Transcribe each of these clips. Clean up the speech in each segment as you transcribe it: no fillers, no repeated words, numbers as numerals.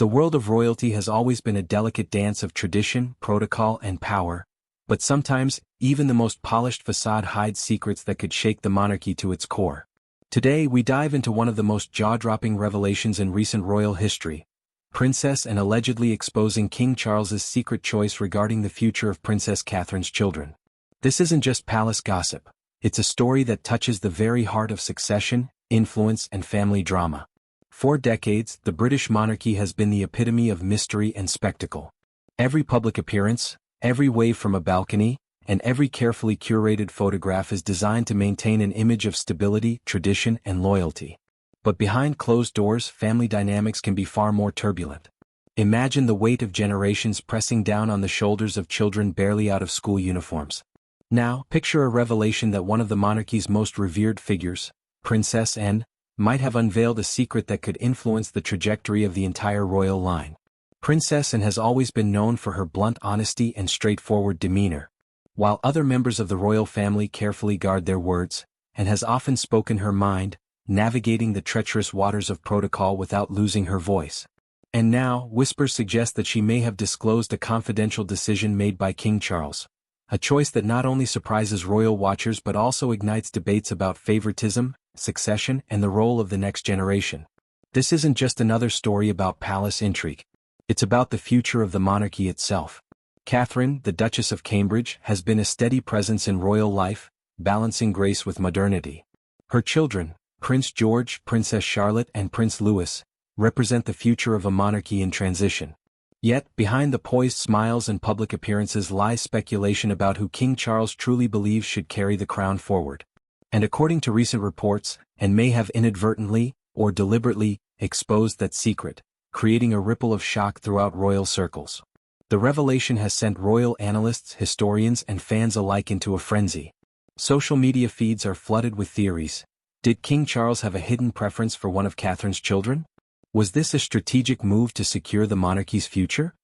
The world of royalty has always been a delicate dance of tradition, protocol, and power, but sometimes, even the most polished facade hides secrets that could shake the monarchy to its core. Today we dive into one of the most jaw-dropping revelations in recent royal history, Princess and allegedly exposing King Charles's secret choice regarding the future of Princess Catherine's children. This isn't just palace gossip, it's a story that touches the very heart of succession, influence, and family drama. For decades, the British monarchy has been the epitome of mystery and spectacle. Every public appearance, every wave from a balcony, and every carefully curated photograph is designed to maintain an image of stability, tradition, and loyalty. But behind closed doors, family dynamics can be far more turbulent. Imagine the weight of generations pressing down on the shoulders of children barely out of school uniforms. Now, picture a revelation that one of the monarchy's most revered figures, Princess Anne, might have unveiled a secret that could influence the trajectory of the entire royal line. Princess Anne has always been known for her blunt honesty and straightforward demeanor. While other members of the royal family carefully guard their words, Anne has often spoken her mind, navigating the treacherous waters of protocol without losing her voice. And now, whispers suggest that she may have disclosed a confidential decision made by King Charles, a choice that not only surprises royal watchers but also ignites debates about favoritism, succession, and the role of the next generation. This isn't just another story about palace intrigue. It's about the future of the monarchy itself. Catherine, the Duchess of Cambridge, has been a steady presence in royal life, balancing grace with modernity. Her children, Prince George, Princess Charlotte, and Prince Louis, represent the future of a monarchy in transition. Yet, behind the poised smiles and public appearances lies speculation about who King Charles truly believes should carry the crown forward. And according to recent reports, Anne may have inadvertently, or deliberately, exposed that secret, creating a ripple of shock throughout royal circles. The revelation has sent royal analysts, historians, and fans alike into a frenzy. Social media feeds are flooded with theories. Did King Charles have a hidden preference for one of Catherine's children? Was this a strategic move to secure the monarchy's future?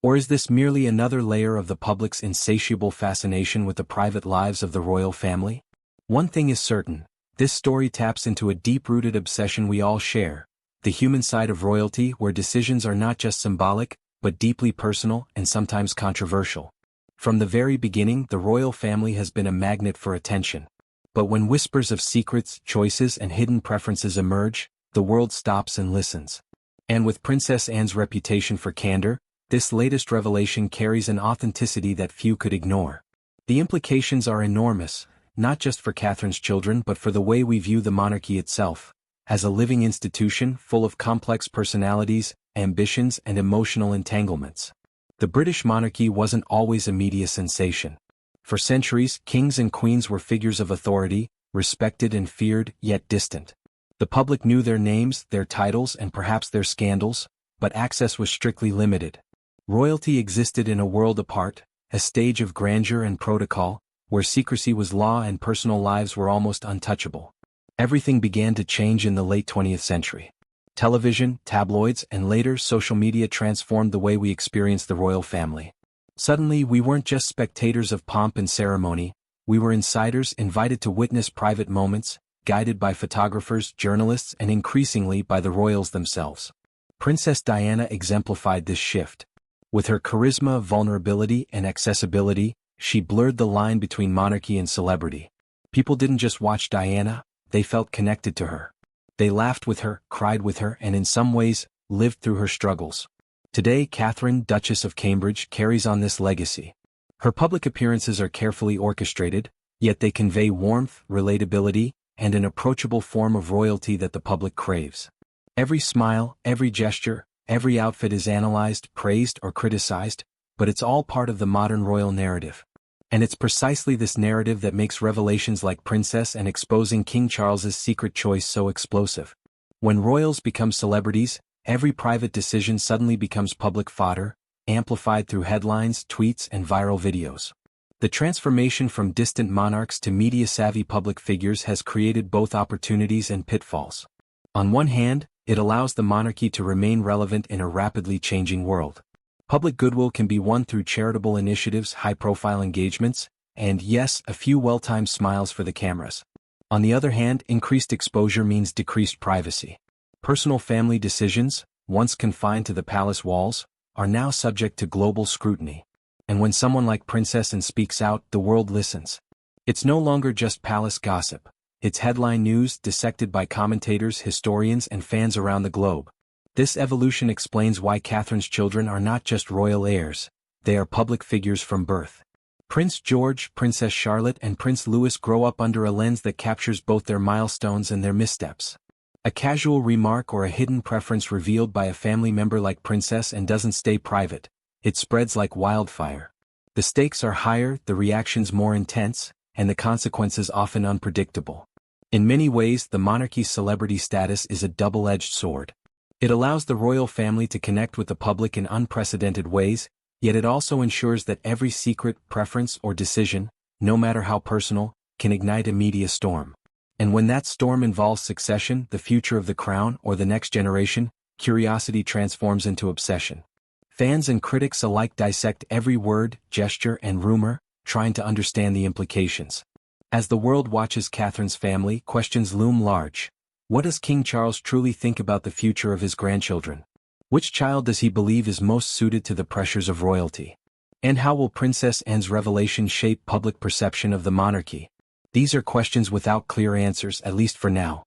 Or is this merely another layer of the public's insatiable fascination with the private lives of the royal family? One thing is certain, this story taps into a deep-rooted obsession we all share, the human side of royalty where decisions are not just symbolic, but deeply personal and sometimes controversial. From the very beginning, the royal family has been a magnet for attention. But when whispers of secrets, choices, and hidden preferences emerge, the world stops and listens. And with Princess Anne's reputation for candor, this latest revelation carries an authenticity that few could ignore. The implications are enormous, not just for Catherine's children but for the way we view the monarchy itself, as a living institution full of complex personalities, ambitions, and emotional entanglements. The British monarchy wasn't always a media sensation. For centuries, kings and queens were figures of authority, respected and feared, yet distant. The public knew their names, their titles, and perhaps their scandals, but access was strictly limited. Royalty existed in a world apart, a stage of grandeur and protocol, where secrecy was law and personal lives were almost untouchable. Everything began to change in the late 20th century. Television, tabloids, and later social media transformed the way we experienced the royal family. Suddenly, we weren't just spectators of pomp and ceremony, we were insiders invited to witness private moments, guided by photographers, journalists, and increasingly by the royals themselves. Princess Diana exemplified this shift. With her charisma, vulnerability, and accessibility, she blurred the line between monarchy and celebrity. People didn't just watch Diana, they felt connected to her. They laughed with her, cried with her, and in some ways, lived through her struggles. Today, Catherine, Duchess of Cambridge, carries on this legacy. Her public appearances are carefully orchestrated, yet they convey warmth, relatability, and an approachable form of royalty that the public craves. Every smile, every gesture, every outfit is analyzed, praised, or criticized, but it's all part of the modern royal narrative. And it's precisely this narrative that makes revelations like Princess and exposing King Charles's secret choice so explosive. When royals become celebrities, every private decision suddenly becomes public fodder, amplified through headlines, tweets, and viral videos. The transformation from distant monarchs to media-savvy public figures has created both opportunities and pitfalls. On one hand, it allows the monarchy to remain relevant in a rapidly changing world. Public goodwill can be won through charitable initiatives, high-profile engagements, and yes, a few well-timed smiles for the cameras. On the other hand, increased exposure means decreased privacy. Personal family decisions, once confined to the palace walls, are now subject to global scrutiny. And when someone like Princess Anne speaks out, the world listens. It's no longer just palace gossip. It's headline news dissected by commentators, historians, and fans around the globe. This evolution explains why Catherine's children are not just royal heirs, they are public figures from birth. Prince George, Princess Charlotte, and Prince Louis grow up under a lens that captures both their milestones and their missteps. A casual remark or a hidden preference revealed by a family member like Princess Anne doesn't stay private, it spreads like wildfire. The stakes are higher, the reactions more intense, and the consequences often unpredictable. In many ways, the monarchy's celebrity status is a double-edged sword. It allows the royal family to connect with the public in unprecedented ways, yet it also ensures that every secret, preference, or decision, no matter how personal, can ignite a media storm. And when that storm involves succession, the future of the crown, or the next generation, curiosity transforms into obsession. Fans and critics alike dissect every word, gesture, and rumor, trying to understand the implications. As the world watches Catherine's family, questions loom large. What does King Charles truly think about the future of his grandchildren? Which child does he believe is most suited to the pressures of royalty? And how will Princess Anne's revelation shape public perception of the monarchy? These are questions without clear answers, at least for now.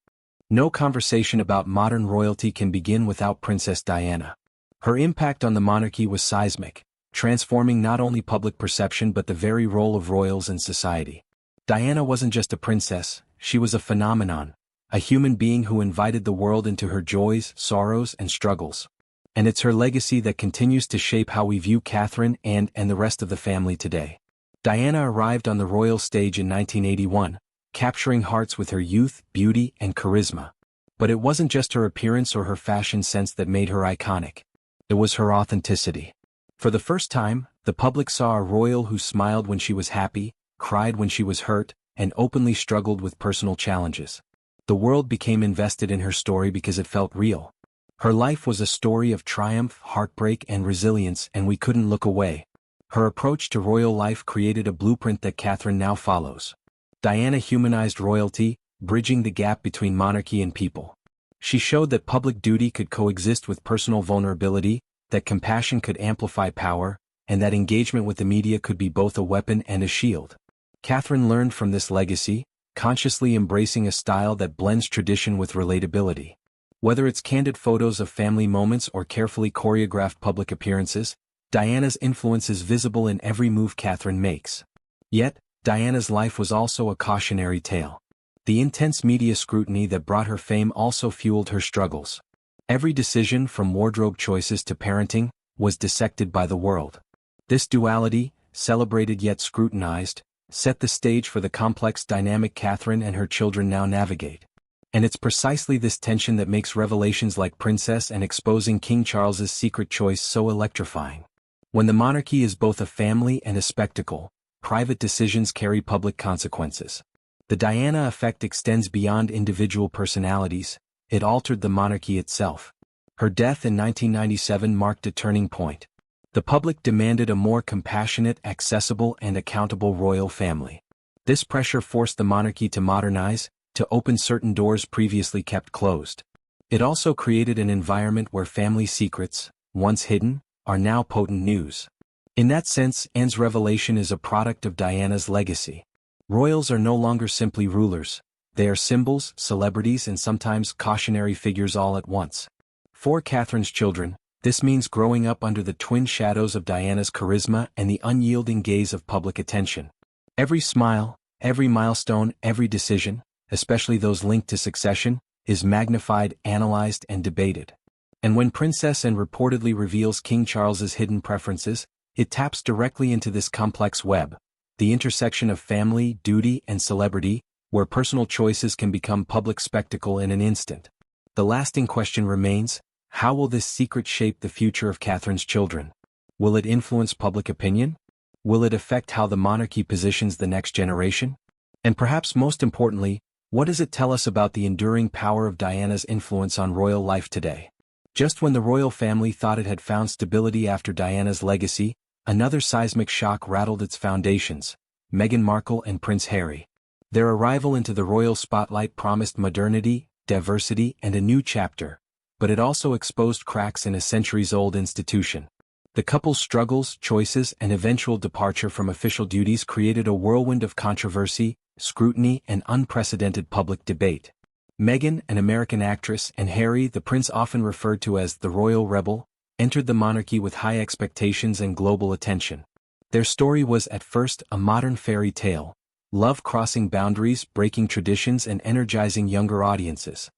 No conversation about modern royalty can begin without Princess Diana. Her impact on the monarchy was seismic, transforming not only public perception but the very role of royals in society. Diana wasn't just a princess, she was a phenomenon, a human being who invited the world into her joys, sorrows, and struggles. And it's her legacy that continues to shape how we view Catherine and the rest of the family today. Diana arrived on the royal stage in 1981, capturing hearts with her youth, beauty, and charisma. But it wasn't just her appearance or her fashion sense that made her iconic. It was her authenticity. For the first time, the public saw a royal who smiled when she was happy, cried when she was hurt, and openly struggled with personal challenges. The world became invested in her story because it felt real. Her life was a story of triumph, heartbreak, and resilience, and we couldn't look away. Her approach to royal life created a blueprint that Catherine now follows. Diana humanized royalty, bridging the gap between monarchy and people. She showed that public duty could coexist with personal vulnerability, that compassion could amplify power, and that engagement with the media could be both a weapon and a shield. Catherine learned from this legacy, consciously embracing a style that blends tradition with relatability. Whether it's candid photos of family moments or carefully choreographed public appearances, Diana's influence is visible in every move Catherine makes. Yet, Diana's life was also a cautionary tale. The intense media scrutiny that brought her fame also fueled her struggles. Every decision, from wardrobe choices to parenting, was dissected by the world. This duality, celebrated yet scrutinized, set the stage for the complex dynamic Catherine and her children now navigate. And it's precisely this tension that makes revelations like Princess Anne exposing King Charles's secret choice so electrifying. When the monarchy is both a family and a spectacle, private decisions carry public consequences. The Diana effect extends beyond individual personalities, it altered the monarchy itself. Her death in 1997 marked a turning point. The public demanded a more compassionate, accessible, and accountable royal family. This pressure forced the monarchy to modernize, to open certain doors previously kept closed. It also created an environment where family secrets, once hidden, are now potent news. In that sense, Anne's revelation is a product of Diana's legacy. Royals are no longer simply rulers, they are symbols, celebrities, and sometimes cautionary figures all at once. For Catherine's children, this means growing up under the twin shadows of Diana's charisma and the unyielding gaze of public attention. Every smile, every milestone, every decision, especially those linked to succession, is magnified, analyzed, and debated. And when Princess Anne reportedly reveals King Charles's hidden preferences, it taps directly into this complex web, the intersection of family, duty, and celebrity, where personal choices can become public spectacle in an instant. The lasting question remains, how will this secret shape the future of Catherine's children? Will it influence public opinion? Will it affect how the monarchy positions the next generation? And perhaps most importantly, what does it tell us about the enduring power of Diana's influence on royal life today? Just when the royal family thought it had found stability after Diana's legacy, another seismic shock rattled its foundations: Meghan Markle and Prince Harry. Their arrival into the royal spotlight promised modernity, diversity, and a new chapter, but it also exposed cracks in a centuries-old institution. The couple's struggles, choices, and eventual departure from official duties created a whirlwind of controversy, scrutiny, and unprecedented public debate. Meghan, an American actress, and Harry, the prince often referred to as the royal rebel, entered the monarchy with high expectations and global attention. Their story was at first a modern fairy tale, love crossing boundaries, breaking traditions, and energizing younger audiences.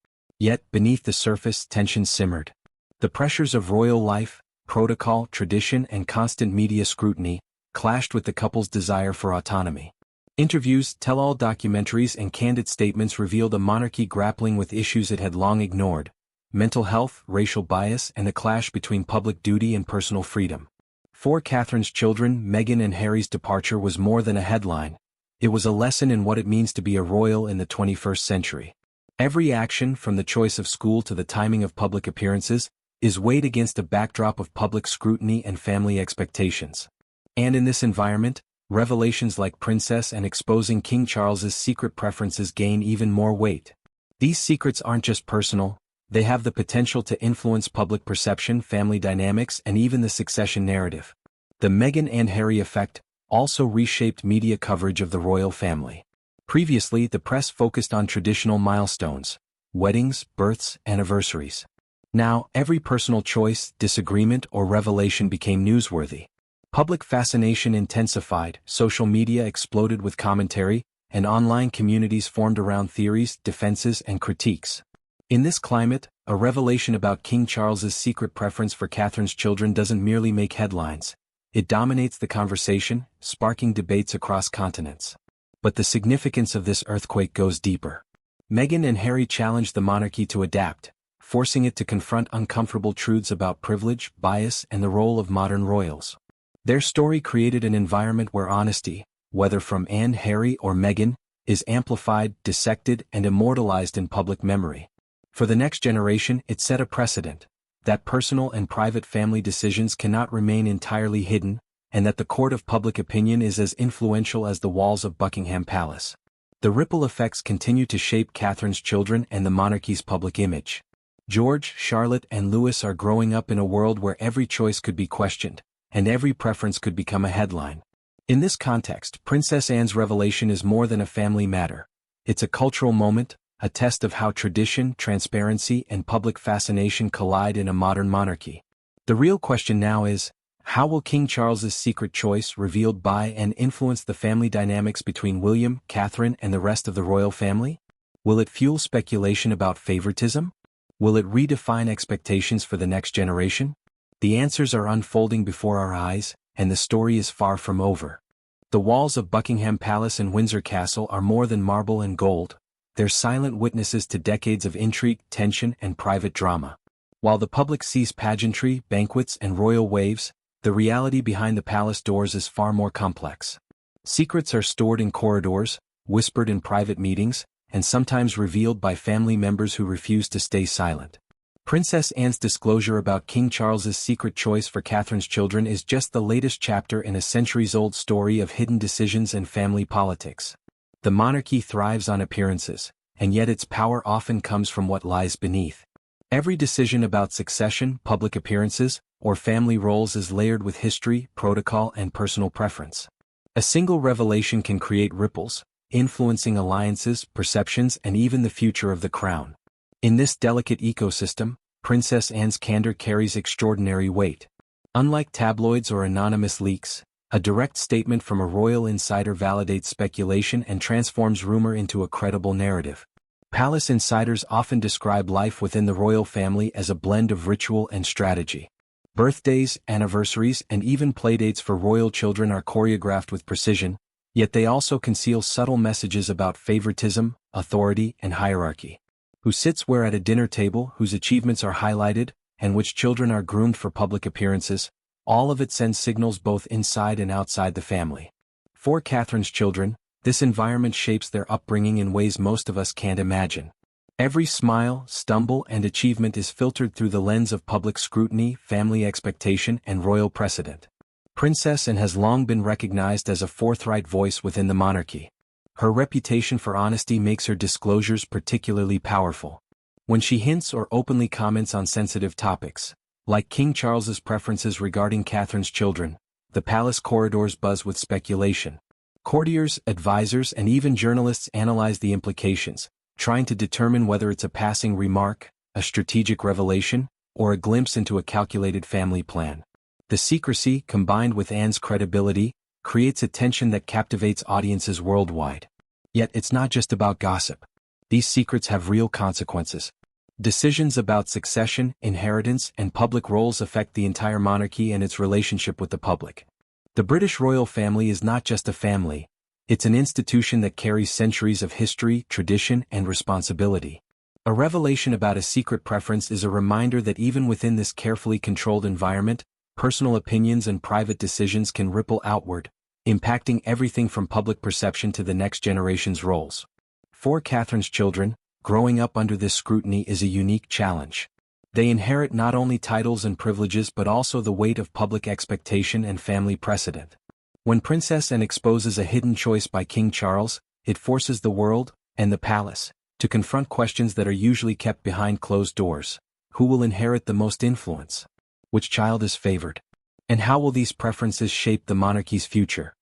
Yet, beneath the surface, tension simmered. The pressures of royal life, protocol, tradition, and constant media scrutiny clashed with the couple's desire for autonomy. Interviews, tell-all documentaries, and candid statements revealed a monarchy grappling with issues it had long ignored: mental health, racial bias, and the clash between public duty and personal freedom. For Catherine's children, Meghan and Harry's departure was more than a headline. It was a lesson in what it means to be a royal in the 21st century. Every action, from the choice of school to the timing of public appearances, is weighed against a backdrop of public scrutiny and family expectations. And in this environment, revelations like Princess and exposing King Charles's secret preferences gain even more weight. These secrets aren't just personal, they have the potential to influence public perception, family dynamics, and even the succession narrative. The Meghan and Harry effect also reshaped media coverage of the royal family. Previously, the press focused on traditional milestones: weddings, births, anniversaries. Now, every personal choice, disagreement, or revelation became newsworthy. Public fascination intensified, social media exploded with commentary, and online communities formed around theories, defenses, and critiques. In this climate, a revelation about King Charles's secret preference for Catherine's children doesn't merely make headlines. It dominates the conversation, sparking debates across continents. But the significance of this earthquake goes deeper. Meghan and Harry challenged the monarchy to adapt, forcing it to confront uncomfortable truths about privilege, bias, and the role of modern royals. Their story created an environment where honesty, whether from Anne, Harry, or Meghan, is amplified, dissected, and immortalized in public memory. For the next generation, it set a precedent that personal and private family decisions cannot remain entirely hidden, and that the court of public opinion is as influential as the walls of Buckingham Palace. The ripple effects continue to shape Catherine's children and the monarchy's public image. George, Charlotte, and Louis are growing up in a world where every choice could be questioned, and every preference could become a headline. In this context, Princess Anne's revelation is more than a family matter. It's a cultural moment, a test of how tradition, transparency, and public fascination collide in a modern monarchy. The real question now is, how will King Charles's secret choice, revealed by and influence the family dynamics between William, Catherine, and the rest of the royal family? Will it fuel speculation about favoritism? Will it redefine expectations for the next generation? The answers are unfolding before our eyes, and the story is far from over. The walls of Buckingham Palace and Windsor Castle are more than marble and gold. They're silent witnesses to decades of intrigue, tension, and private drama. While the public sees pageantry, banquets, and royal waves, the reality behind the palace doors is far more complex. Secrets are stored in corridors, whispered in private meetings, and sometimes revealed by family members who refuse to stay silent. Princess Anne's disclosure about King Charles's secret choice for Catherine's children is just the latest chapter in a centuries-old story of hidden decisions and family politics. The monarchy thrives on appearances, and yet its power often comes from what lies beneath. Every decision about succession, public appearances, or family roles is layered with history, protocol, and personal preference. A single revelation can create ripples, influencing alliances, perceptions, and even the future of the crown. In this delicate ecosystem, Princess Anne's candor carries extraordinary weight. Unlike tabloids or anonymous leaks, a direct statement from a royal insider validates speculation and transforms rumor into a credible narrative. Palace insiders often describe life within the royal family as a blend of ritual and strategy. Birthdays, anniversaries, and even playdates for royal children are choreographed with precision, yet they also conceal subtle messages about favoritism, authority, and hierarchy. Who sits where at a dinner table, whose achievements are highlighted, and which children are groomed for public appearances, all of it sends signals both inside and outside the family. For Catherine's children, this environment shapes their upbringing in ways most of us can't imagine. Every smile, stumble, and achievement is filtered through the lens of public scrutiny, family expectation, and royal precedent. Princess Anne has long been recognized as a forthright voice within the monarchy. Her reputation for honesty makes her disclosures particularly powerful. When she hints or openly comments on sensitive topics, like King Charles's preferences regarding Catherine's children, the palace corridors buzz with speculation. Courtiers, advisors, and even journalists analyze the implications, trying to determine whether it's a passing remark, a strategic revelation, or a glimpse into a calculated family plan. The secrecy, combined with Anne's credibility, creates a tension that captivates audiences worldwide. Yet it's not just about gossip. These secrets have real consequences. Decisions about succession, inheritance, and public roles affect the entire monarchy and its relationship with the public. The British royal family is not just a family, it's an institution that carries centuries of history, tradition, and responsibility. A revelation about a secret preference is a reminder that even within this carefully controlled environment, personal opinions and private decisions can ripple outward, impacting everything from public perception to the next generation's roles. For Catherine's children, growing up under this scrutiny is a unique challenge. They inherit not only titles and privileges but also the weight of public expectation and family precedent. When Princess Anne exposes a hidden choice by King Charles, it forces the world, and the palace, to confront questions that are usually kept behind closed doors. Who will inherit the most influence? Which child is favored? And how will these preferences shape the monarchy's future?